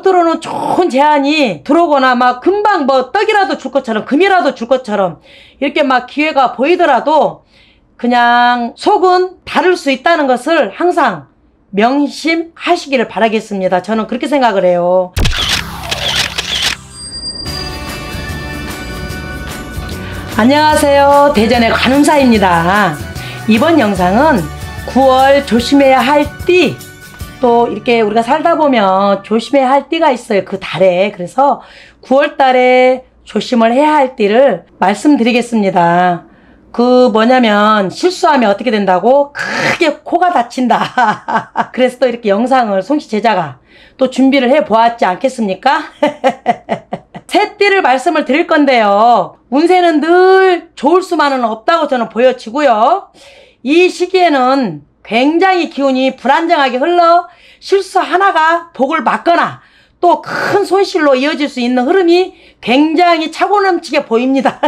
겉으로는 좋은 제안이 들어오거나 막 금방 뭐 떡이라도 줄 것처럼 금이라도 줄 것처럼 이렇게 막 기회가 보이더라도 그냥 속은 다를 수 있다는 것을 항상 명심하시기를 바라겠습니다. 저는 그렇게 생각을 해요. 안녕하세요. 대전의 관음사입니다. 이번 영상은 9월 조심해야 할 띠, 또 이렇게 우리가 살다 보면 조심해야 할 띠가 있어요. 그 달에. 그래서 9월 달에 조심을 해야 할 띠를 말씀드리겠습니다. 그 뭐냐면 실수하면 어떻게 된다고? 크게 코가 다친다. 그래서 또 이렇게 영상을 송씨 제자가 또 준비를 해 보았지 않겠습니까? 새 띠를 말씀을 드릴 건데요. 운세는 늘 좋을 수만은 없다고 저는 보여지고요. 이 시기에는 굉장히 기운이 불안정하게 흘러 실수 하나가 복을 맞거나 또 큰 손실로 이어질 수 있는 흐름이 굉장히 차고 넘치게 보입니다.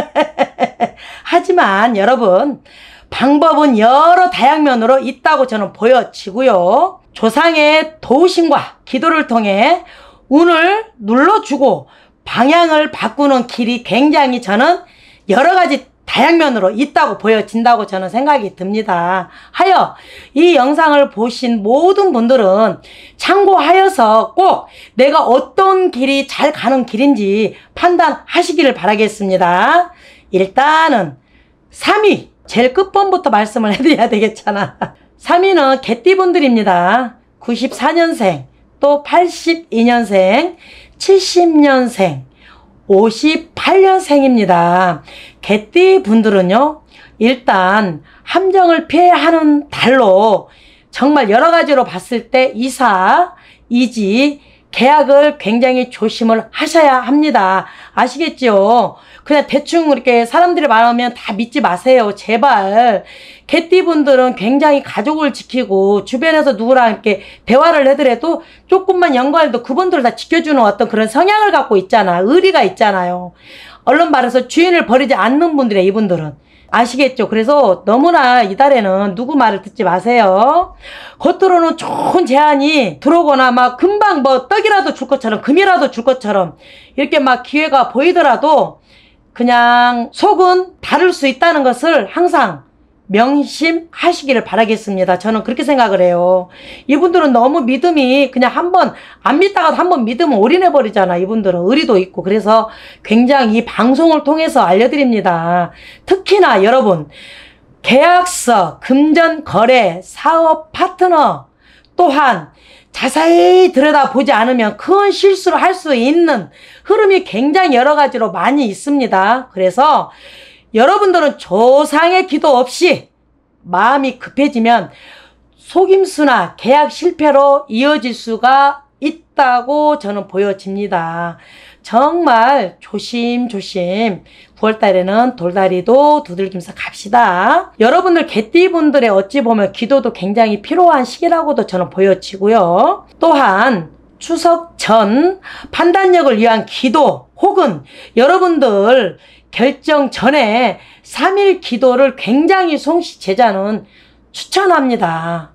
하지만 여러분, 방법은 여러 다양면으로 있다고 저는 보여지고요. 조상의 도우심과 기도를 통해 운을 눌러주고 방향을 바꾸는 길이 굉장히 저는 여러 가지 다양면으로 있다고 보여진다고 저는 생각이 듭니다. 하여 이 영상을 보신 모든 분들은 참고하여서 꼭 내가 어떤 길이 잘 가는 길인지 판단하시기를 바라겠습니다. 일단은 3위, 제일 끝번부터 말씀을 해드려야 되겠잖아. 3위는 개띠분들입니다. 94년생, 또 82년생, 70년생, 58년생입니다. 개띠 분들은요, 일단 함정을 피해야 하는 달로 정말 여러 가지로 봤을 때 이사, 이직, 계약을 굉장히 조심을 하셔야 합니다. 아시겠죠? 그냥 대충 이렇게 사람들이 말하면 다 믿지 마세요. 제발. 개띠분들은 굉장히 가족을 지키고 주변에서 누구랑 이렇게 대화를 하더라도 조금만 연관해도 그분들을 다 지켜주는 어떤 그런 성향을 갖고 있잖아. 의리가 있잖아요. 얼른 말해서 주인을 버리지 않는 분들이에요. 이분들은. 아시겠죠? 그래서 너무나 이달에는 누구 말을 듣지 마세요. 겉으로는 좋은 제안이 들어오거나 막 금방 뭐 떡이라도 줄 것처럼 금이라도 줄 것처럼 이렇게 막 기회가 보이더라도 그냥 속은 다를 수 있다는 것을 항상 명심하시기를 바라겠습니다. 저는 그렇게 생각을 해요. 이분들은 너무 믿음이 그냥 한번 안 믿다가도 한번 믿으면 올인해버리잖아. 이분들은 의리도 있고. 그래서 굉장히 이 방송을 통해서 알려드립니다. 특히나 여러분, 계약서, 금전, 거래, 사업, 파트너 또한 자세히 들여다보지 않으면 큰 실수를 할 수 있는 흐름이 굉장히 여러 가지로 많이 있습니다. 그래서 여러분들은 조상의 기도 없이 마음이 급해지면 속임수나 계약 실패로 이어질 수가 있다고 저는 보여집니다. 정말 조심조심 9월달에는 돌다리도 두들기면서 갑시다. 여러분들 개띠분들의 어찌 보면 기도도 굉장히 필요한 시기라고도 저는 보여지고요. 또한 추석 전 판단력을 위한 기도 혹은 여러분들 결정 전에 3일 기도를 굉장히 송씨 제자는 추천합니다.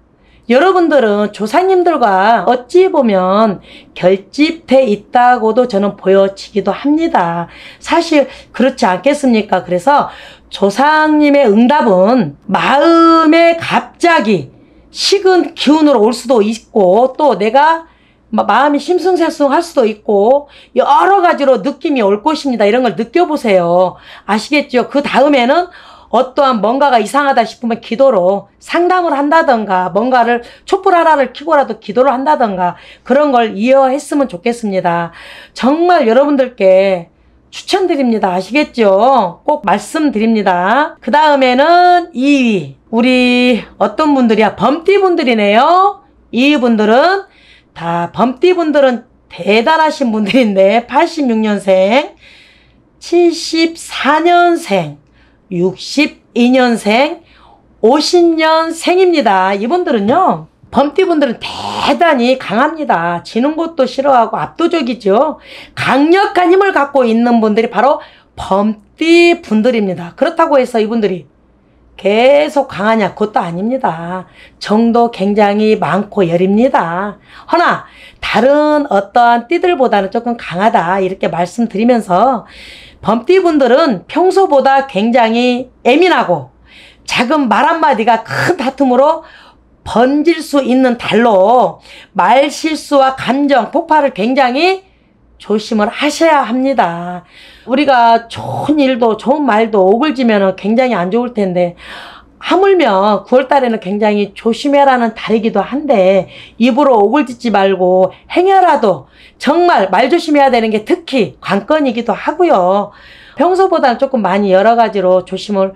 여러분들은 조상님들과 어찌 보면 결집돼 있다고도 저는 보여지기도 합니다. 사실 그렇지 않겠습니까? 그래서 조상님의 응답은 마음에 갑자기 식은 기운으로 올 수도 있고 또 내가 마음이 심승생승할 수도 있고 여러 가지로 느낌이 올 것입니다. 이런 걸 느껴보세요. 아시겠죠? 그 다음에는 어떠한 뭔가가 이상하다 싶으면 기도로 상담을 한다던가 뭔가를 촛불 하나를 켜고라도 기도를 한다던가 그런 걸 이어했으면 좋겠습니다. 정말 여러분들께 추천드립니다. 아시겠죠? 꼭 말씀드립니다. 그 다음에는 2위. 우리 어떤 분들이야? 범띠분들이네요. 이분들은 다 범띠분들은 대단하신 분들인데 86년생, 74년생, 62년생, 50년생입니다. 이분들은요. 범띠분들은 대단히 강합니다. 지는 것도 싫어하고 압도적이죠. 강력한 힘을 갖고 있는 분들이 바로 범띠분들입니다. 그렇다고 해서 이분들이 계속 강하냐? 그것도 아닙니다. 정도 굉장히 많고 여립니다. 허나 다른 어떠한 띠들보다는 조금 강하다 이렇게 말씀드리면서 범띠분들은 평소보다 굉장히 예민하고 작은 말 한마디가 큰 다툼으로 번질 수 있는 달로 말 실수와 감정 폭발을 굉장히 조심을 하셔야 합니다. 우리가 좋은 일도 좋은 말도 오글지면 굉장히 안 좋을 텐데 하물며 9월달에는 굉장히 조심해라는 달이기도 한데 입으로 오글짓지 말고 행여라도 정말 말 조심해야 되는 게 특히 관건이기도 하고요. 평소보다는 조금 많이 여러 가지로 조심을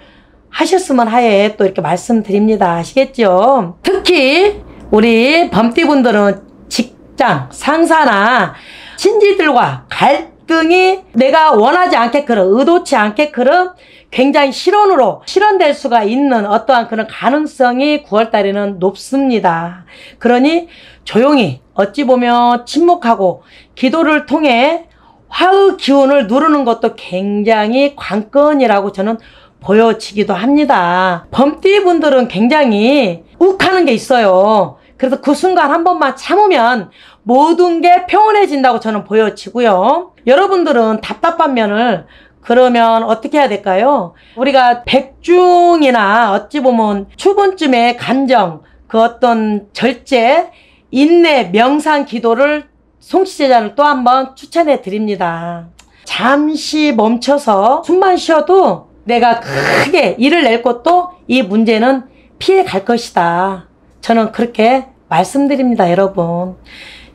하셨으면 하에 또 이렇게 말씀드립니다. 아시겠죠? 특히 우리 범띠분들은 직장, 상사나 친지들과 갈등이 내가 원하지 않게끔 의도치 않게끔 굉장히 실현될 수가 있는 어떠한 그런 가능성이 9월달에는 높습니다. 그러니 조용히 어찌 보면 침묵하고 기도를 통해 화의 기운을 누르는 것도 굉장히 관건이라고 저는 보여지기도 합니다. 범띠분들은 굉장히 욱하는 게 있어요. 그래서 그 순간 한 번만 참으면 모든 게 평온해진다고 저는 보여지고요. 여러분들은 답답한 면을 그러면 어떻게 해야 될까요? 우리가 백중이나 어찌 보면 초본쯤의 감정, 그 어떤 절제, 인내, 명상, 기도를 송시제자를 또 한번 추천해 드립니다. 잠시 멈춰서 숨만 쉬어도 내가 크게 일을 낼 것도 이 문제는 피해 갈 것이다. 저는 그렇게 말씀드립니다, 여러분.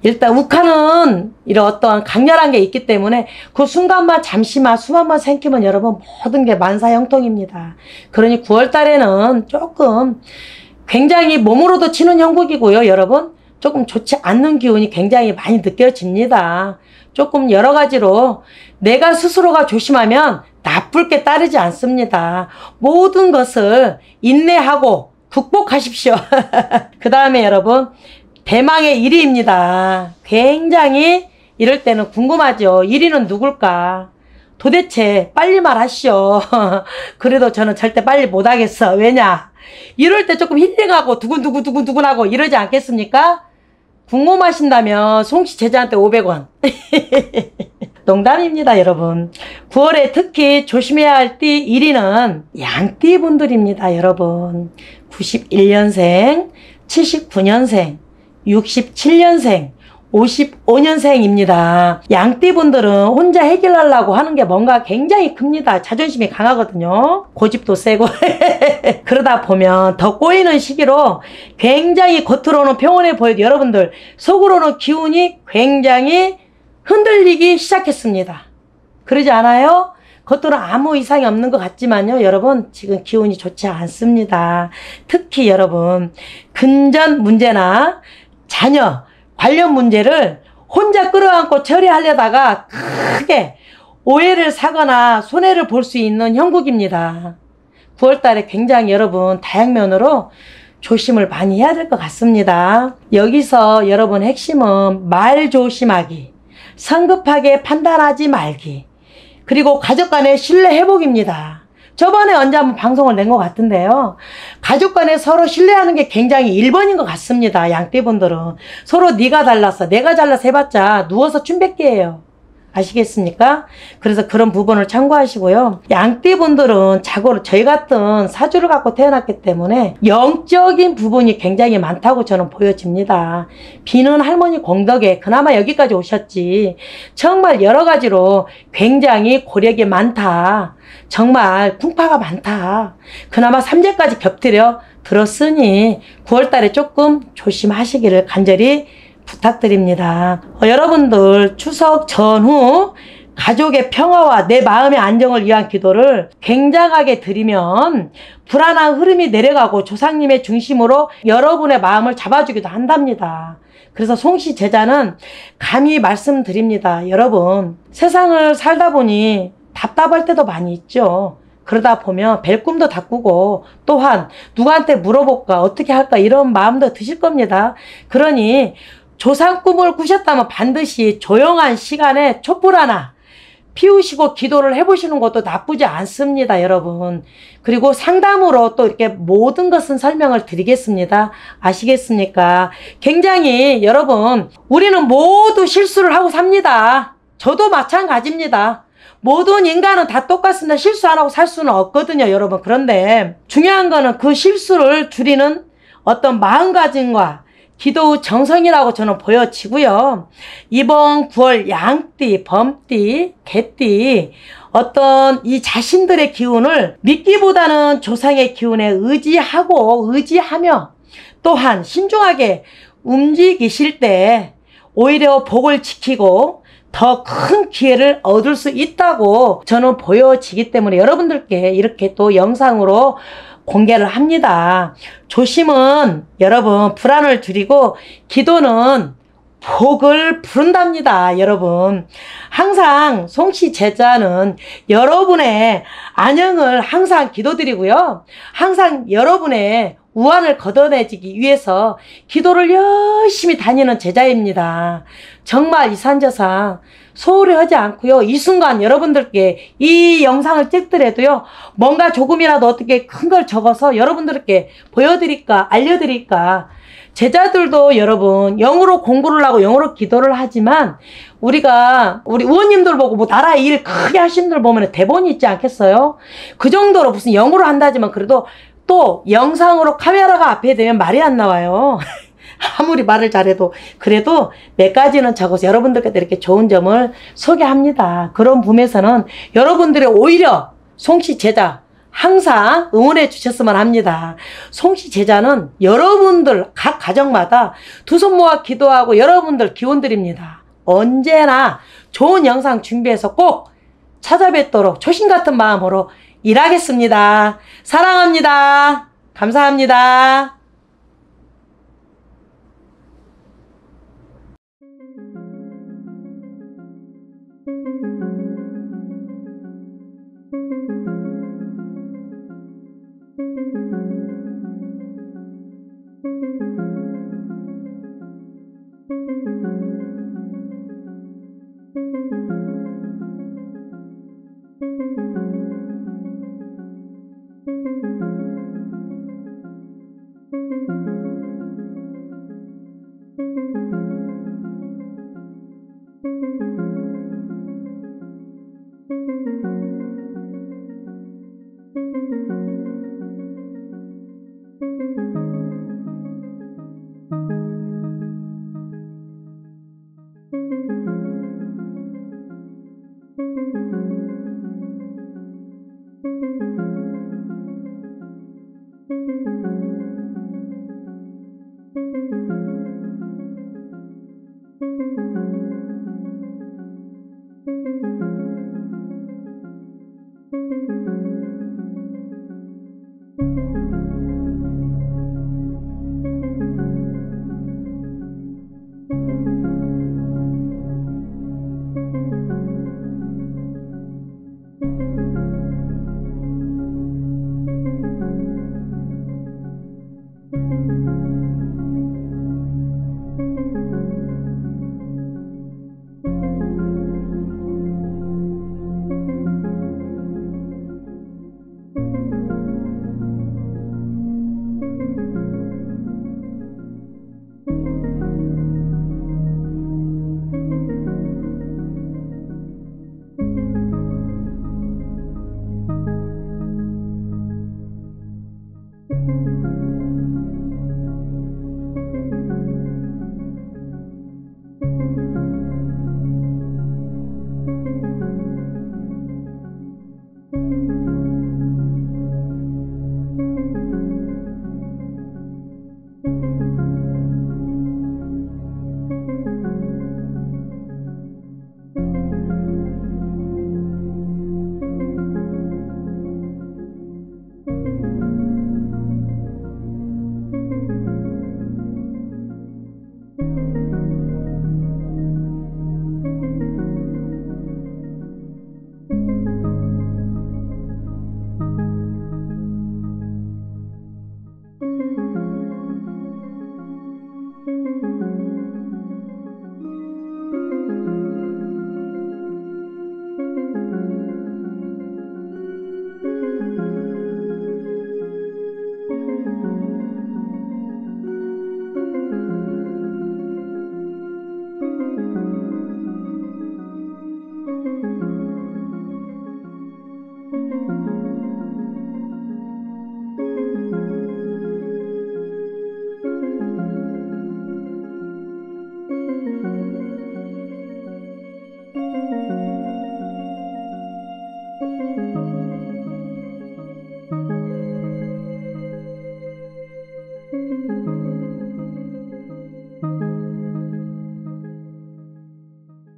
일단 욱하는 이런 어떠한 강렬한 게 있기 때문에 그 순간만 잠시만 숨 한번 삼키면 여러분 모든 게 만사형통입니다. 그러니 9월달에는 조금 굉장히 몸으로도 치는 형국이고요, 여러분. 조금 좋지 않는 기운이 굉장히 많이 느껴집니다. 조금 여러 가지로 내가 스스로가 조심하면 나쁠 게 따르지 않습니다. 모든 것을 인내하고 극복하십시오. 그 다음에 여러분 대망의 1위입니다. 굉장히 이럴 때는 궁금하죠. 1위는 누굴까? 도대체 빨리 말하시오. 그래도 저는 절대 빨리 못하겠어. 왜냐? 이럴 때 조금 힐링하고 두근두근하고 이러지 않겠습니까? 궁금하신다면 송씨 제자한테 500원. 농담입니다, 여러분. 9월에 특히 조심해야 할 띠 1위는 양띠 분들입니다, 여러분. 91년생, 79년생, 67년생, 55년생입니다. 양띠 분들은 혼자 해결하려고 하는 게 뭔가 굉장히 큽니다. 자존심이 강하거든요. 고집도 세고. 그러다 보면 더 꼬이는 시기로 굉장히 겉으로는 평온해 보여도 여러분들 속으로는 기운이 굉장히 흔들리기 시작했습니다. 그러지 않아요? 겉으로는 아무 이상이 없는 것 같지만요. 여러분 지금 기운이 좋지 않습니다. 특히 여러분 금전 문제나 자녀 관련 문제를 혼자 끌어안고 처리하려다가 크게 오해를 사거나 손해를 볼 수 있는 형국입니다. 9월달에 굉장히 여러분 다양면으로 조심을 많이 해야 될 것 같습니다. 여기서 여러분 핵심은 말 조심하기, 성급하게 판단하지 말기, 그리고 가족 간의 신뢰 회복입니다. 저번에 언제 한번 방송을 낸 것 같은데요. 가족 간에 서로 신뢰하는 게 굉장히 1번인 것 같습니다. 양띠분들은. 서로 네가 달랐어 내가 잘났어 해봤자 누워서 춤뱉기예요. 아시겠습니까? 그래서 그런 부분을 참고하시고요. 양띠분들은 자고로 저희 같은 사주를 갖고 태어났기 때문에 영적인 부분이 굉장히 많다고 저는 보여집니다. 비는 할머니 공덕에 그나마 여기까지 오셨지 정말 여러 가지로 굉장히 고력이 많다. 정말 풍파가 많다. 그나마 3재까지 겹들여 들었으니 9월달에 조금 조심하시기를 간절히 부탁드립니다. 여러분들 추석 전후 가족의 평화와 내 마음의 안정을 위한 기도를 굉장하게 드리면 불안한 흐름이 내려가고 조상님의 중심으로 여러분의 마음을 잡아주기도 한답니다. 그래서 송씨 제자는 감히 말씀드립니다. 여러분 세상을 살다 보니 답답할 때도 많이 있죠. 그러다 보면 뵐 꿈도 다 꾸고 또한 누구한테 물어볼까 어떻게 할까 이런 마음도 드실 겁니다. 그러니 조상 꿈을 꾸셨다면 반드시 조용한 시간에 촛불 하나 피우시고 기도를 해보시는 것도 나쁘지 않습니다, 여러분. 그리고 상담으로 또 이렇게 모든 것은 설명을 드리겠습니다. 아시겠습니까? 굉장히 여러분, 우리는 모두 실수를 하고 삽니다. 저도 마찬가지입니다. 모든 인간은 다 똑같습니다. 실수 안 하고 살 수는 없거든요, 여러분. 그런데 중요한 거는 그 실수를 줄이는 어떤 마음가짐과 기도 정성이라고 저는 보여지고요. 이번 9월 양띠, 범띠, 개띠 어떤 이 자신들의 기운을 믿기보다는 조상의 기운에 의지하며 또한 신중하게 움직이실 때 오히려 복을 지키고 더 큰 기회를 얻을 수 있다고 저는 보여지기 때문에 여러분들께 이렇게 또 영상으로 공개를 합니다. 조심은 여러분 불안을 줄이고 기도는 복을 부른답니다. 여러분 항상 송씨 제자는 여러분의 안녕을 항상 기도드리고요. 항상 여러분의 우환을 걷어내기 위해서 기도를 열심히 다니는 제자입니다. 정말 이산저산 소홀히 하지 않고요. 이 순간 여러분들께 이 영상을 찍더라도요. 뭔가 조금이라도 어떻게 큰 걸 적어서 여러분들께 보여드릴까 알려드릴까. 제자들도 여러분 영어로 공부를 하고 영어로 기도를 하지만 우리 의원님들 보고 뭐 나라 일 크게 하신 분들 보면 대본이 있지 않겠어요? 그 정도로 무슨 영어로 한다지만 그래도 또 영상으로 카메라가 앞에 되면 말이 안 나와요. 아무리 말을 잘해도 그래도 몇 가지는 적어서 여러분들께 이렇게 좋은 점을 소개합니다. 그런 부분에서는 여러분들의 오히려 송씨 제자 항상 응원해 주셨으면 합니다. 송씨 제자는 여러분들 각 가정마다 두 손 모아 기도하고 여러분들 기원 드립니다. 언제나 좋은 영상 준비해서 꼭 찾아뵙도록 초심 같은 마음으로 일하겠습니다. 사랑합니다. 감사합니다.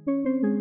네.